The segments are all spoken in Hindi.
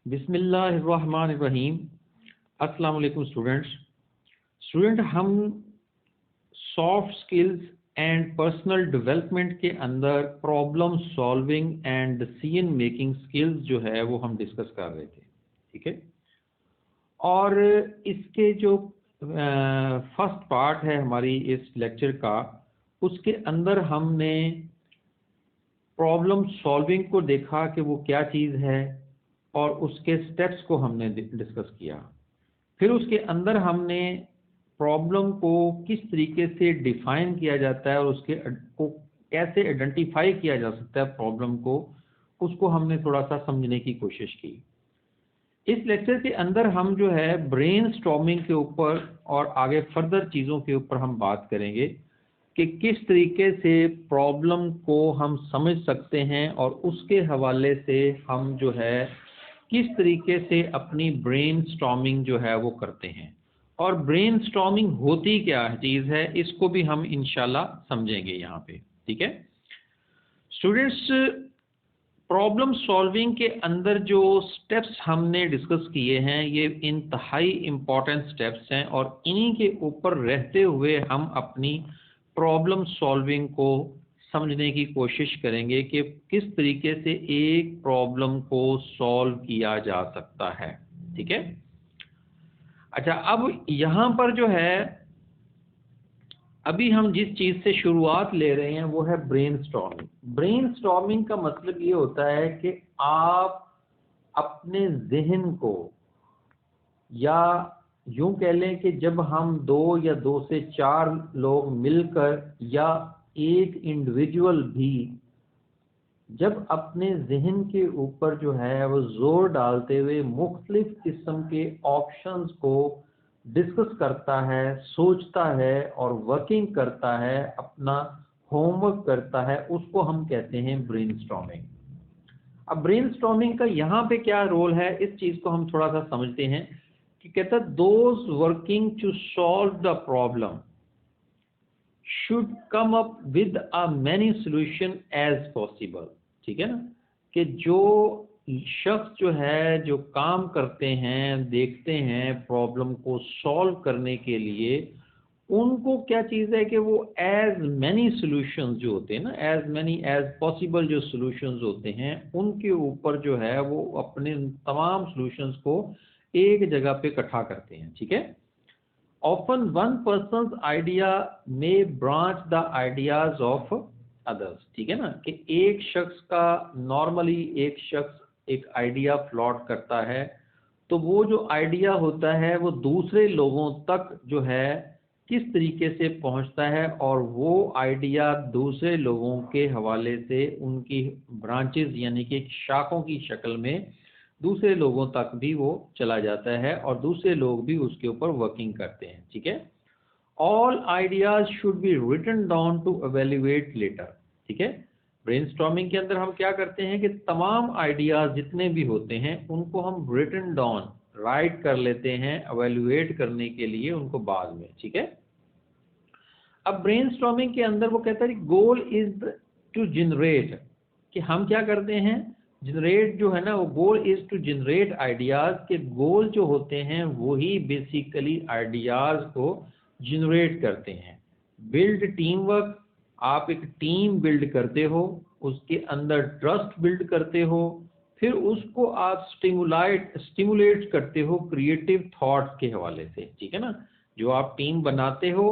बिस्मिल्लाहिर्रहमानिर्रहीम। अस्सलाम वालेकुम स्टूडेंट, हम soft skills and personal development के अंदर problem solving and decision making skills जो है वो हम डिस्कस कर रहे थे। ठीक है, और इसके जो फर्स्ट पार्ट है हमारी इस लेक्चर का, उसके अंदर हमने प्रॉब्लम सॉल्विंग को देखा कि वो क्या चीज़ है और उसके स्टेप्स को हमने डिस्कस किया। फिर उसके अंदर हमने प्रॉब्लम को किस तरीके से डिफाइन किया जाता है और उसके को कैसे आइडेंटिफाई किया जा सकता है प्रॉब्लम को, उसको हमने थोड़ा सा समझने की कोशिश की। इस लेक्चर के अंदर हम जो है ब्रेन स्टॉर्मिंग के ऊपर और आगे फर्दर चीज़ों के ऊपर हम बात करेंगे कि किस तरीके से प्रॉब्लम को हम समझ सकते हैं और उसके हवाले से हम जो है किस तरीके से अपनी ब्रेन स्टॉर्मिंग जो है वो करते हैं, और ब्रेन स्टॉर्मिंग होती क्या चीज़ है इसको भी हम इंशाल्लाह समझेंगे यहाँ पे। ठीक है स्टूडेंट्स, प्रॉब्लम सॉल्विंग के अंदर जो स्टेप्स हमने डिस्कस किए हैं ये इंतहाई इम्पॉर्टेंट स्टेप्स हैं, और इन्हीं के ऊपर रहते हुए हम अपनी प्रॉब्लम सॉल्विंग को समझने की कोशिश करेंगे कि किस तरीके से एक प्रॉब्लम को सॉल्व किया जा सकता है। ठीक है, अच्छा, अब यहाँ पर जो है अभी हम जिस चीज़ से शुरुआत ले रहे हैं वो है ब्रेन स्टॉर्मिंग। ब्रेन स्टॉर्मिंग का मतलब ये होता है कि आप अपने जहन को, या यूं कह लें कि जब हम दो या दो से चार लोग मिलकर या एक इंडिविजुअल भी जब अपने जहन के ऊपर जो है वो जोर डालते हुए मुख्तलिफ किस्म के ऑप्शंस को डिस्कस करता है, सोचता है और वर्किंग करता है, अपना होमवर्क करता है, उसको हम कहते हैं ब्रेनस्टॉर्मिंग। अब ब्रेनस्टॉर्मिंग का यहाँ पे क्या रोल है, इस चीज़ को हम थोड़ा सा समझते हैं कि कहता है those working to solve the problem should come up with a many solution as possible। ठीक है ना, कि जो शख्स जो है जो काम करते हैं, देखते हैं प्रॉब्लम को सॉल्व करने के लिए, उनको क्या चीज़ है कि वो एज मैनी सॉल्यूशंस जो होते हैं ना, एज मैनी एज पॉसिबल जो सॉल्यूशंस होते हैं उनके ऊपर जो है वो अपने तमाम सॉल्यूशंस को एक जगह पे इकट्ठा करते हैं। ठीक है, often one person's idea may branch the ideas of others। ठीक है ना, कि एक शख्स का नॉर्मली एक शख्स एक आइडिया प्लॉट करता है तो वो जो आइडिया होता है वो दूसरे लोगों तक जो है किस तरीके से पहुंचता है, और वो आइडिया दूसरे लोगों के हवाले से उनकी ब्रांचेस यानी कि शाखों की शक्ल में दूसरे लोगों तक भी वो चला जाता है और दूसरे लोग भी उसके ऊपर वर्किंग करते हैं। ठीक है, all ideas should be written down to evaluate later. ठीक है, ब्रेनस्टॉर्मिंग के अंदर हम क्या करते हैं कि तमाम आइडियाज जितने भी होते हैं उनको हम रिटन डाउन राइट कर लेते हैं एवेल्युएट करने के लिए उनको बाद में। ठीक है, अब ब्रेनस्टॉर्मिंग के अंदर वो कहता है गोल इज टू जनरेट, कि हम क्या करते हैं जनरेट जो है ना, वो goal is to generate ideas, के गोल जो होते हैं वही बेसिकली आइडियाज को जनरेट करते हैं। बिल्ड टीम वर्क, आप एक टीम बिल्ड करते हो, उसके अंदर ट्रस्ट बिल्ड करते हो, फिर उसको आप स्टिमुलेट करते हो क्रिएटिव थॉट्स के हवाले से। ठीक है ना, जो आप टीम बनाते हो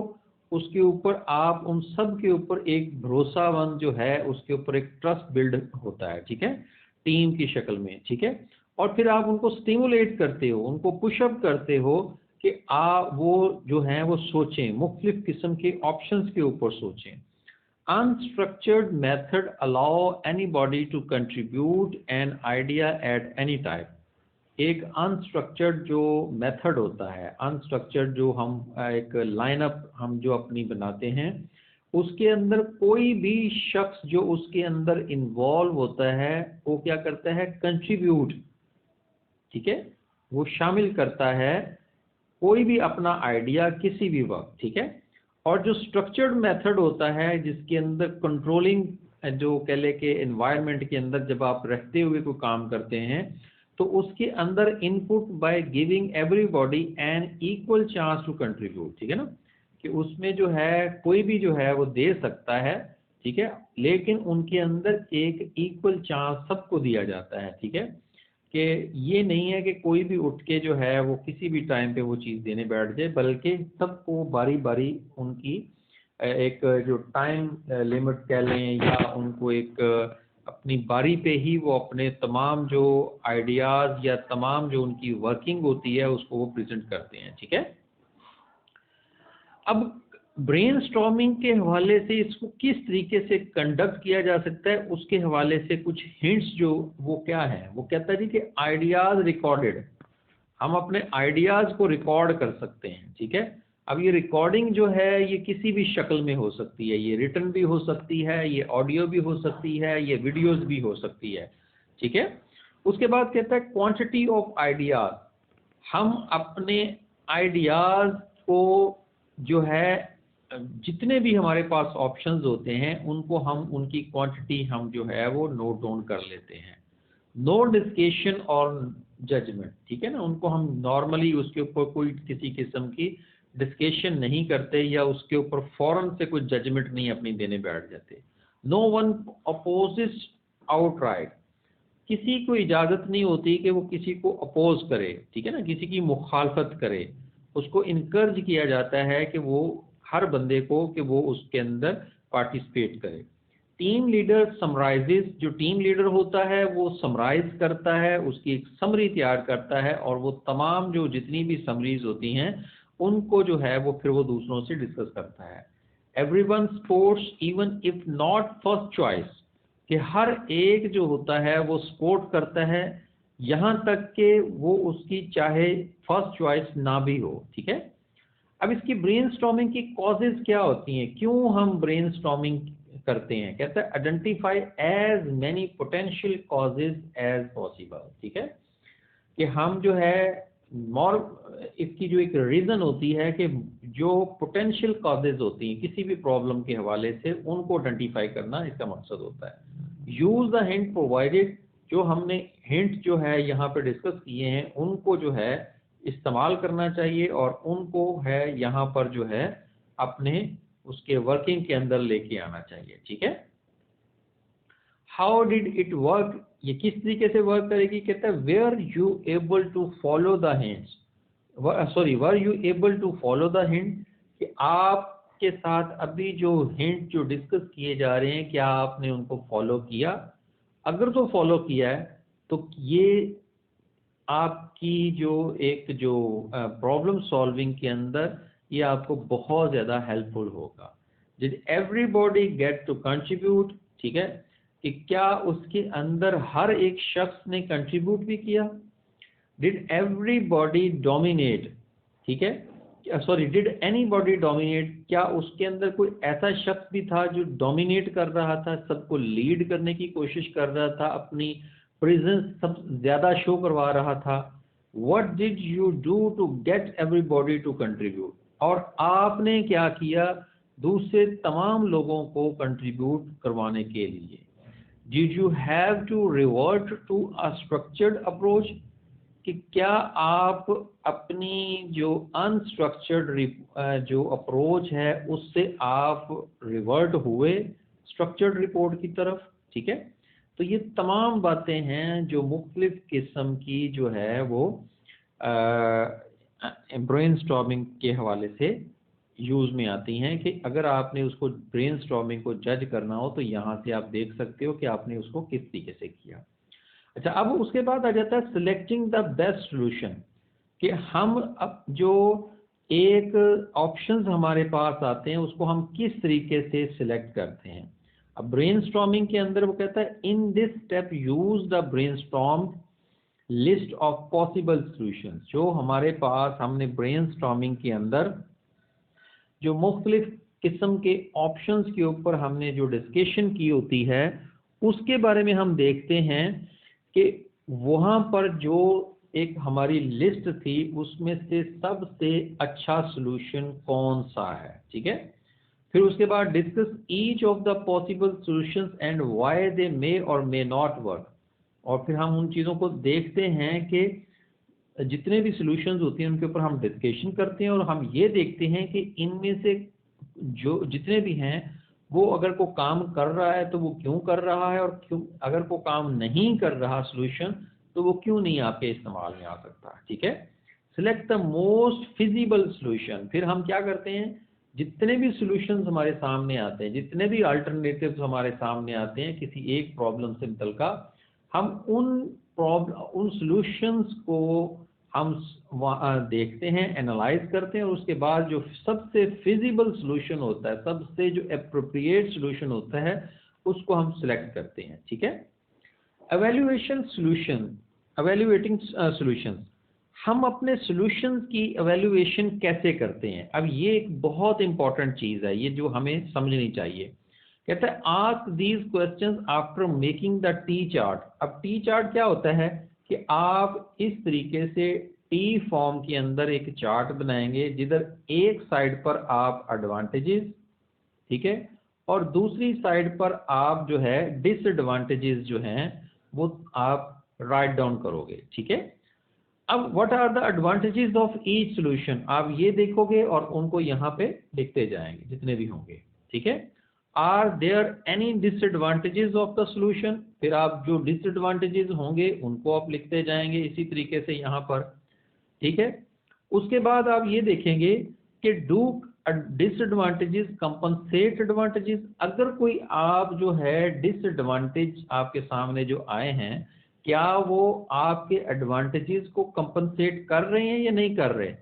उसके ऊपर आप उन सब के ऊपर एक भरोसामंद जो है उसके ऊपर एक ट्रस्ट बिल्ड होता है। ठीक है, टीम की शक्ल में। ठीक है, और फिर आप उनको स्टिमुलेट करते हो, उनको पुशअप करते हो कि वो जो हैं वो सोचें, मुख्तलिफ किस्म के ऑप्शंस के ऊपर सोचें। Unstructured method allow anybody to contribute an idea at any time. एक अनस्ट्रक्चर्ड जो मेथड होता है, अनस्ट्रक्चर्ड जो हम एक लाइनअप हम जो अपनी बनाते हैं उसके अंदर कोई भी शख्स जो उसके अंदर इन्वॉल्व होता है वो क्या करता है, कंट्रीब्यूट। ठीक है, वो शामिल करता है कोई भी अपना आइडिया किसी भी वक्त। ठीक है, और जो स्ट्रक्चर्ड मेथड होता है जिसके अंदर कंट्रोलिंग जो कह ले के एनवायरनमेंट के अंदर जब आप रहते हुए कोई काम करते हैं तो उसके अंदर input by giving everybody an equal chance to contribute, ठीक है ना, कि उसमें जो है कोई भी जो है वो दे सकता है, ठीक है, लेकिन उनके अंदर एक इक्वल चांस सबको दिया जाता है, ठीक है, कि ये नहीं है कि कोई भी उठ के जो है वो किसी भी टाइम पे वो चीज़ देने बैठ जाए, बल्कि सबको बारी बारी उनकी एक जो टाइम लिमिट कह लें या उनको एक अपनी बारी पे ही वो अपने तमाम जो आइडियाज़ या तमाम जो उनकी वर्किंग होती है उसको वो प्रेजेंट करते हैं, ठीक है। अब ब्रेनस्टॉर्मिंग के हवाले से इसको किस तरीके से कंडक्ट किया जा सकता है उसके हवाले से कुछ हिंट्स जो वो क्या है, वो कहता है जी कि आइडियाज़ रिकॉर्डेड, हम अपने आइडियाज़ को रिकॉर्ड कर सकते हैं, ठीक है। अब ये रिकॉर्डिंग जो है ये किसी भी शक्ल में हो सकती है, ये रिटन भी हो सकती है, ये ऑडियो भी हो सकती है, ये वीडियोस भी हो सकती है, ठीक है। उसके बाद कहता है क्वांटिटी ऑफ आइडियाज़, हम अपने आइडियाज़ को जो है जितने भी हमारे पास ऑप्शंस होते हैं उनको हम उनकी क्वांटिटी हम जो है वो नोट डाउन कर लेते हैं। नो डिस्कशन और जजमेंट, ठीक है ना, उनको हम नॉर्मली उसके ऊपर कोई किसी किस्म की डिस्कशन नहीं करते या उसके ऊपर फौरन से कोई जजमेंट नहीं अपनी देने बैठ जाते। नो वन अपोजिस आउटराइट, किसी को इजाज़त नहीं होती कि वो किसी को अपोज करे, ठीक है ना, किसी की मुखालफत करे, उसको इनकरेज किया जाता है कि वो हर बंदे को कि वो उसके अंदर पार्टिसिपेट करे। टीम लीडर समराइजेस, जो टीम लीडर होता है वो समराइज करता है, उसकी एक समरी तैयार करता है और वो तमाम जो जितनी भी समरीज होती हैं उनको जो है वो फिर वो दूसरों से डिस्कस करता है। Everyone supports even if not first choice, कि हर एक जो होता है वो सपोर्ट करता है यहाँ तक कि वो उसकी चाहे फर्स्ट चॉइस ना भी हो, ठीक है। अब इसकी ब्रेनस्टॉर्मिंग की कॉजेज क्या होती हैं, क्यों हम ब्रेनस्टॉर्मिंग करते हैं, कहता है identify as many potential causes as possible, ठीक है, कि हम जो है मोर इसकी जो एक रीज़न होती है कि जो पोटेंशियल कॉजेज होती हैं किसी भी प्रॉब्लम के हवाले से उनको आइडेंटिफाई करना इसका मकसद होता है। यूज़ द हिंट प्रोवाइडेड, जो हमने हिंट जो है यहाँ पे डिस्कस किए हैं उनको जो है इस्तेमाल करना चाहिए और उनको है यहाँ पर जो है अपने उसके वर्किंग के अंदर लेके आना चाहिए, ठीक है। हाउ डिड इट वर्क, ये किस तरीके से वर्क करेगी, कहता है where you able to follow the hints, were you able to follow the hint, कि आपके साथ अभी जो हिंट जो डिस्कस किए जा रहे हैं क्या आपने उनको फॉलो किया, अगर तो फॉलो किया है तो ये आपकी जो एक जो प्रॉब्लम सॉल्विंग के अंदर ये आपको बहुत ज़्यादा हेल्पफुल होगा। Did everybody get to contribute, ठीक है, कि क्या उसके अंदर हर एक शख्स ने कंट्रीब्यूट भी किया। डिड एवरीबॉडी डोमिनेट, ठीक है, सॉरी डिड एनीबॉडी डोमिनेट, क्या उसके अंदर कोई ऐसा शख्स भी था जो डोमिनेट कर रहा था, सबको लीड करने की कोशिश कर रहा था, अपनी प्रेजेंस सब ज़्यादा शो करवा रहा था। What did you do to get everybody to contribute, और आपने क्या किया दूसरे तमाम लोगों को कंट्रीब्यूट करवाने के लिए। Did you have to revert to a structured approach, कि क्या आप अपनी जो अनस्ट्रक्चर्ड जो अप्रोच है उससे आप रिवर्ट हुए स्ट्रक्चर्ड रिपोर्ट की तरफ, ठीक है। तो ये तमाम बातें हैं जो मुख्तलिफ किस्म की जो है वो ब्रेनस्टॉर्मिंग के हवाले से यूज़ में आती हैं, कि अगर आपने उसको ब्रेनस्टॉर्मिंग को जज करना हो तो यहाँ से आप देख सकते हो कि आपने उसको किस तरीके से किया। अच्छा, अब उसके बाद आ जाता है सिलेक्टिंग द बेस्ट सॉल्यूशन, कि हम अब जो एक ऑप्शंस हमारे पास आते हैं उसको हम किस तरीके से सिलेक्ट करते हैं। अब ब्रेनस्टॉर्मिंग के अंदर वो कहता है in this step use the brainstorm list of possible solutions, जो हमारे पास हमने ब्रेनस्टॉर्मिंग के अंदर जो मुख्तलिफ किस्म के ऑप्शंस के ऊपर हमने जो डिस्कशन की होती है उसके बारे में हम देखते हैं कि वहाँ पर जो एक हमारी लिस्ट थी उसमें से सबसे अच्छा सॉल्यूशन कौन सा है, ठीक है। फिर उसके बाद discuss each of the possible solutions and why they may और मे नॉट वर्क, और फिर हम उन चीज़ों को देखते हैं कि जितने भी सॉल्यूशंस होती हैं उनके ऊपर हम डिस्कशन करते हैं और हम ये देखते हैं कि इनमें से जो जितने भी हैं वो अगर को काम कर रहा है तो वो क्यों कर रहा है, और क्यों अगर को काम नहीं कर रहा सॉल्यूशन तो वो क्यों नहीं आपके इस्तेमाल में आ सकता। ठीक है, select the most feasible solution. फिर हम क्या करते हैं, जितने भी सॉल्यूशंस हमारे सामने आते हैं, जितने भी अल्टरनेटिव्स हमारे सामने आते हैं किसी एक प्रॉब्लम से का, हम उन सॉल्यूशंस को हम देखते हैं, एनालाइज करते हैं और उसके बाद जो सबसे फिजिबल सॉल्यूशन होता है, सबसे जो एप्रोप्रिएट सॉल्यूशन होता है उसको हम सिलेक्ट करते हैं। ठीक है, एवेल्युएटिंग सॉल्यूशंस। हम अपने सॉल्यूशंस की एवेल्युएशन कैसे करते हैं? अब ये एक बहुत इंपॉर्टेंट चीज़ है, ये जो हमें समझनी चाहिए। कहता है ask these questions after making the T chart. अब टी चार्ट क्या होता है कि आप इस तरीके से टी फॉर्म के अंदर एक चार्ट बनाएंगे जिधर एक साइड पर आप एडवांटेजेस, ठीक है, और दूसरी साइड पर आप जो है डिसएडवांटेजेस जो हैं वो आप राइट डाउन करोगे। ठीक है, अब what are the advantages of each solution, आप ये देखोगे और उनको यहाँ पे लिखते जाएंगे जितने भी होंगे। ठीक है, are there any disadvantages of the solution, फिर आप जो डिसएडवांटेजेस होंगे उनको आप लिखते जाएंगे इसी तरीके से यहाँ पर। ठीक है, उसके बाद आप ये देखेंगे कि डू डिसएडवांटेजेस कंपनसेट एडवांटेजेस। अगर कोई आप जो है डिसएडवांटेज आपके सामने जो आए हैं, क्या वो आपके एडवांटेजेस को कंपनसेट कर रहे हैं या नहीं कर रहे?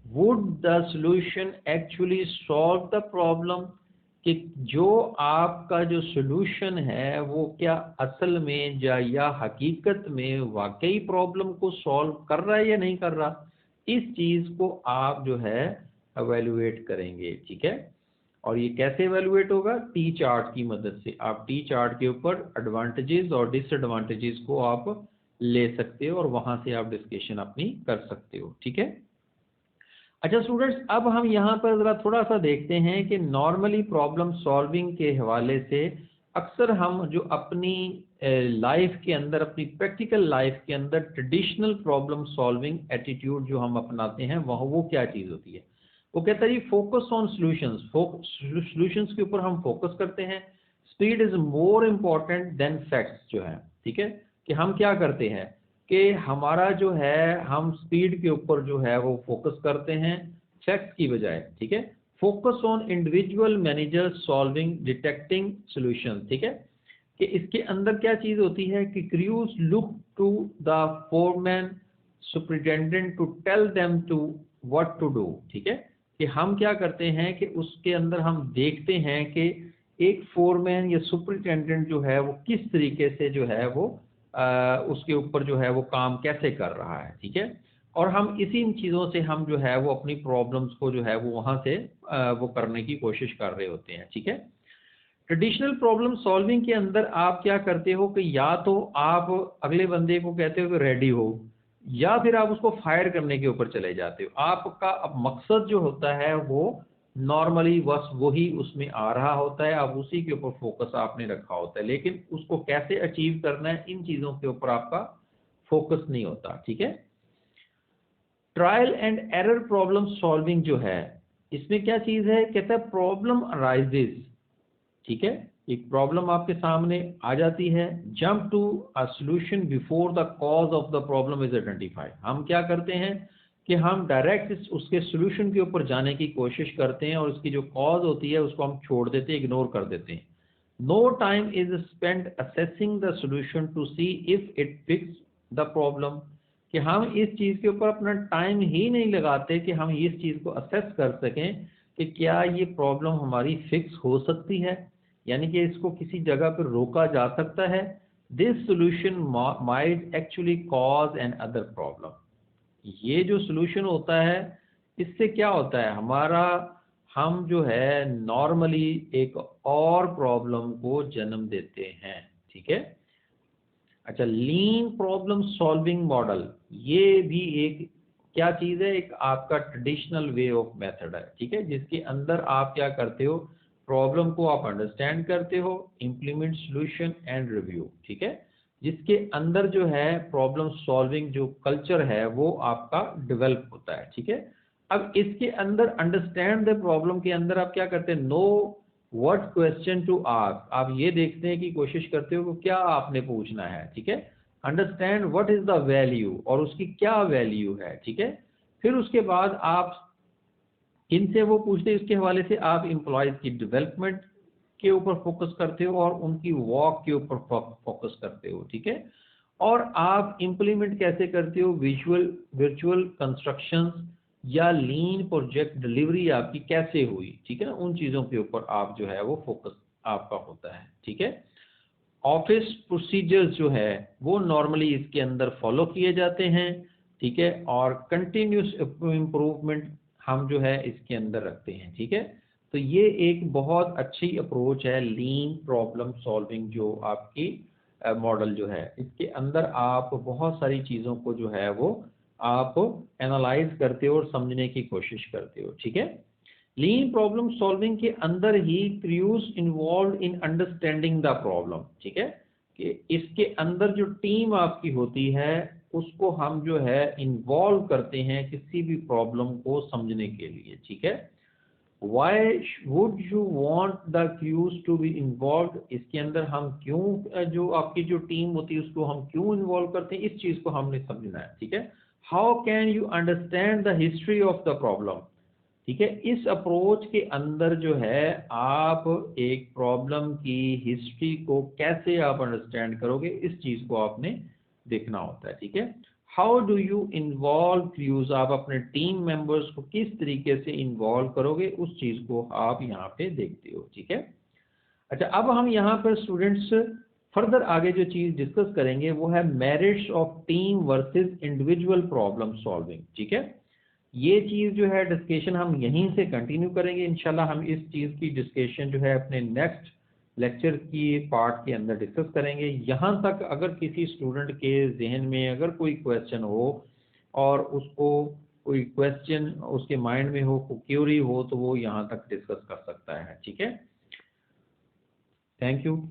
Would the solution actually solve the problem, कि जो आपका जो सॉल्यूशन है वो क्या असल में या हकीकत में वाकई प्रॉब्लम को सॉल्व कर रहा है या नहीं कर रहा, इस चीज़ को आप जो है एवेल्युएट करेंगे। ठीक है, और ये कैसे एवेल्युएट होगा? टी चार्ट की मदद से। आप टी चार्ट के ऊपर एडवांटेजेस और डिसएडवांटेजेस को आप ले सकते हो और वहां से आप डिस्कशन अपनी कर सकते हो। ठीक है, अच्छा स्टूडेंट्स, अब हम यहाँ पर ज़रा थोड़ा सा देखते हैं कि नॉर्मली प्रॉब्लम सॉल्विंग के हवाले से अक्सर हम जो अपनी लाइफ के अंदर, अपनी प्रैक्टिकल लाइफ के अंदर ट्रेडिशनल प्रॉब्लम सॉल्विंग एटीट्यूड जो हम अपनाते हैं वह वो क्या चीज़ होती है? वो कहता है फोकस ऑन सॉल्यूशंस, सॉल्यूशंस के ऊपर हम फोकस करते हैं। Speed is more important than facts जो है। ठीक है, कि हम क्या करते हैं कि हमारा जो है हम स्पीड के ऊपर जो है वो फोकस करते हैं फैक्ट्स की बजाय। ठीक है, focus on individual manager solving detecting solution. ठीक है, कि इसके अंदर क्या चीज होती है कि crews look to the foreman superintendent to tell them to what to do. ठीक है, कि हम क्या करते हैं कि उसके अंदर हम देखते हैं कि एक फोरमैन या सुपरिटेंडेंट जो है वो किस तरीके से जो है वो उसके ऊपर जो है वो काम कैसे कर रहा है। ठीक है, और हम इसी चीज़ों से हम जो है वो अपनी प्रॉब्लम्स को जो है वो वहाँ से वो करने की कोशिश कर रहे होते हैं। ठीक है, ट्रेडिशनल प्रॉब्लम सॉल्विंग के अंदर आप क्या करते हो कि या तो आप अगले बंदे को कहते हो कि रेडी हो, या फिर आप उसको फायर करने के ऊपर चले जाते हो। आपका अब मकसद जो होता है वो नॉर्मली बस वही उसमें आ रहा होता है, अब उसी के ऊपर फोकस आपने रखा होता है, लेकिन उसको कैसे अचीव करना है इन चीज़ों के ऊपर आपका फोकस नहीं होता। ठीक है, trial and error problem solving जो है इसमें क्या चीज़ है, कहता है प्रॉब्लम अराइजेज। ठीक है, एक प्रॉब्लम आपके सामने आ जाती है, jump to a solution before the cause of the problem is identified. हम क्या करते हैं कि हम डायरेक्ट उसके सॉल्यूशन के ऊपर जाने की कोशिश करते हैं और उसकी जो कॉज होती है उसको हम छोड़ देते हैं, इग्नोर कर देते हैं। No time is spent assessing the solution to see if it fix the problem, कि हम इस चीज़ के ऊपर अपना टाइम ही नहीं लगाते कि हम इस चीज़ को असेस कर सकें कि क्या ये प्रॉब्लम हमारी फिक्स हो सकती है, यानी कि इसको किसी जगह पर रोका जा सकता है। This solution might actually cause another problem. ये जो सॉल्यूशन होता है इससे क्या होता है हमारा, हम जो है नॉर्मली एक और प्रॉब्लम को जन्म देते हैं। ठीक है, अच्छा लीन प्रॉब्लम सॉल्विंग मॉडल, ये भी एक क्या चीज़ है, एक आपका ट्रेडिशनल वे ऑफ मेथड है। ठीक है, जिसके अंदर आप क्या करते हो, प्रॉब्लम को आप अंडरस्टैंड करते हो, इम्प्लीमेंट सॉल्यूशन एंड रिव्यू। ठीक है, जिसके अंदर जो है प्रॉब्लम सॉल्विंग जो कल्चर है वो आपका डेवलप होता है, ठीक है। अब इसके अंदर अंडरस्टैंड द प्रॉब्लम के अंदर आप क्या करते हैं, know what question to ask, आप ये देखते हैं कि कोशिश करते हो कि क्या आपने पूछना है, ठीक है। Understand what is the value, और उसकी क्या वैल्यू है, ठीक है। फिर उसके बाद आप इनसे वो पूछते हैं, इसके हवाले से आप एम्प्लॉयज की डेवलपमेंट के ऊपर फोकस करते हो और उनकी वॉक के ऊपर फोकस करते हो, ठीक है। और आप इम्प्लीमेंट कैसे करते हो, वर्चुअल कंस्ट्रक्शंस या लीन प्रोजेक्ट डिलीवरी आपकी कैसे हुई, ठीक है ना, उन चीज़ों के ऊपर आप जो है वो फोकस आपका होता है, ठीक है। ऑफिस प्रोसीजर्स जो है वो नॉर्मली इसके अंदर फॉलो किए जाते हैं, ठीक है। और कंटिन्यूस इम्प्रूवमेंट हम जो है इसके अंदर रखते हैं, ठीक है। तो ये एक बहुत अच्छी अप्रोच है लीन प्रॉब्लम सॉल्विंग जो आपकी मॉडल जो है, इसके अंदर आप बहुत सारी चीज़ों को जो है वो आप एनालाइज करते हो और समझने की कोशिश करते हो, ठीक है। लीन प्रॉब्लम सॉल्विंग के अंदर ही क्रूज involve in understanding the problem, ठीक है, कि इसके अंदर जो टीम आपकी होती है उसको हम जो है इन्वॉल्व करते हैं किसी भी प्रॉब्लम को समझने के लिए, ठीक है। Why would you want the crews to be involve, इसके अंदर हम क्यों जो आपकी जो टीम होती है उसको हम क्यों इन्वॉल्व करते हैं, इस चीज को हमने समझना है, ठीक है। How can you understand the history of the problem, ठीक है। इस अप्रोच के अंदर जो है आप एक प्रॉब्लम की हिस्ट्री को कैसे आप अंडरस्टैंड करोगे, इस चीज को आपने देखना होता है, ठीक है। How do you involve cruise, आप अपने टीम मेंबर्स को किस तरीके से इन्वॉल्व करोगे, उस चीज को आप यहाँ पे देखते हो, ठीक है। अच्छा, अब हम यहाँ पर स्टूडेंट्स फर्दर आगे जो चीज डिस्कस करेंगे वो है merits of team versus individual problem solving, ठीक है। ये चीज जो है डिस्कशन हम यहीं से कंटिन्यू करेंगे इंशाल्लाह। हम इस चीज की डिस्कशन जो है अपने नेक्स्ट लेक्चर की पार्ट के अंदर डिस्कस करेंगे। यहाँ तक अगर किसी स्टूडेंट के जहन में अगर कोई क्वेश्चन हो और उसको कोई क्वेश्चन उसके माइंड में हो, कोई क्यूरी हो, तो वो यहाँ तक डिस्कस कर सकता है, ठीक है। Thank you.